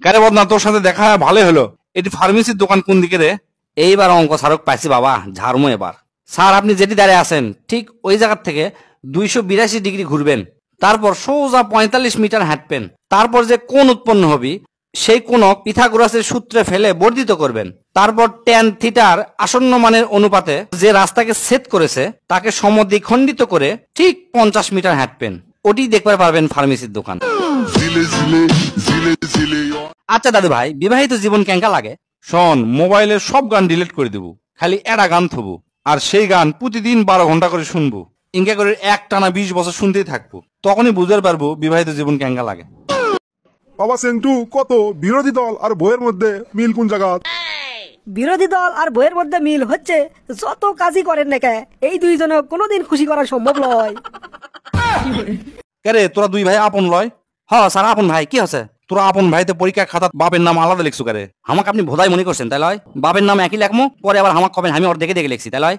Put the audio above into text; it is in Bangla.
কারে বদনা, তোর সাথে দেখা ভালো হলো। এটি ফার্মেসির দোকান কোন দিকে রে? এইবার অঙ্ক স্মারক পাইছি বাবা, ঝাড়মো এবার। স্যার আপনি যেটি দাঁড়িয়ে আছেন ঠিক ওই জায়গার থেকে 282 ডিগ্রি ঘুরবেন, তারপর সোজা 45 মিটার হাঁটবেন, তারপর যে কোণ উৎপন্ন হবে সেই কোণক পিথাগোরাসের সূত্রে ফেলে বর্ধিত করবেন, তারপর ট্যান থিটার আসন্ন মানের অনুপাতে যে রাস্তাকে ছেদ করেছে তাকে সমদ্বিখণ্ডিত করে ঠিক 50 মিটার হাঁটবেন। ওটি দেখতে পারবেন ফার্মেসির দোকান। আচ্ছা দাদু ভাই, বিবাহিত জীবন কেঙ্কা লাগে? শোন, মোবাইলের সব গান ডিলিট করে দেবো, খালি একটা গান থবো, আর সেই গান প্রতিদিন 12 ঘন্টা করে শুনবো। ইনকা করে এক টানা 20 বছর শুনতেই থাকবো, তখনই বুঝতে পারবো বিবাহিত জীবন কেঙ্কা লাগে। বাবা সেন্টু, কত বিরোধী দল আর বইয়ের মধ্যে মিল কোন জায়গা? বিরোধী দল আর বইয়ের মধ্যে মিল হচ্ছে যত কাজই করেন না কে, এই দুইজনে কোনোদিন খুশি করা সম্ভব নয়। কে তোরা দুই ভাই আপন লয়? হ স্যার আপন ভাই, কি আছে? তোরা আপন ভাইতে পরীক্ষা খাতা বাপের নাম আলাদা লিখছো কারে? আমাকে আপনি ভোদাই মনে করছেন তাই লয়? বাপের নাম একই লেখমু, পরে আবার আমাকে কবেন আমি ওর দেখে দেখে লিখছি তাই লয়?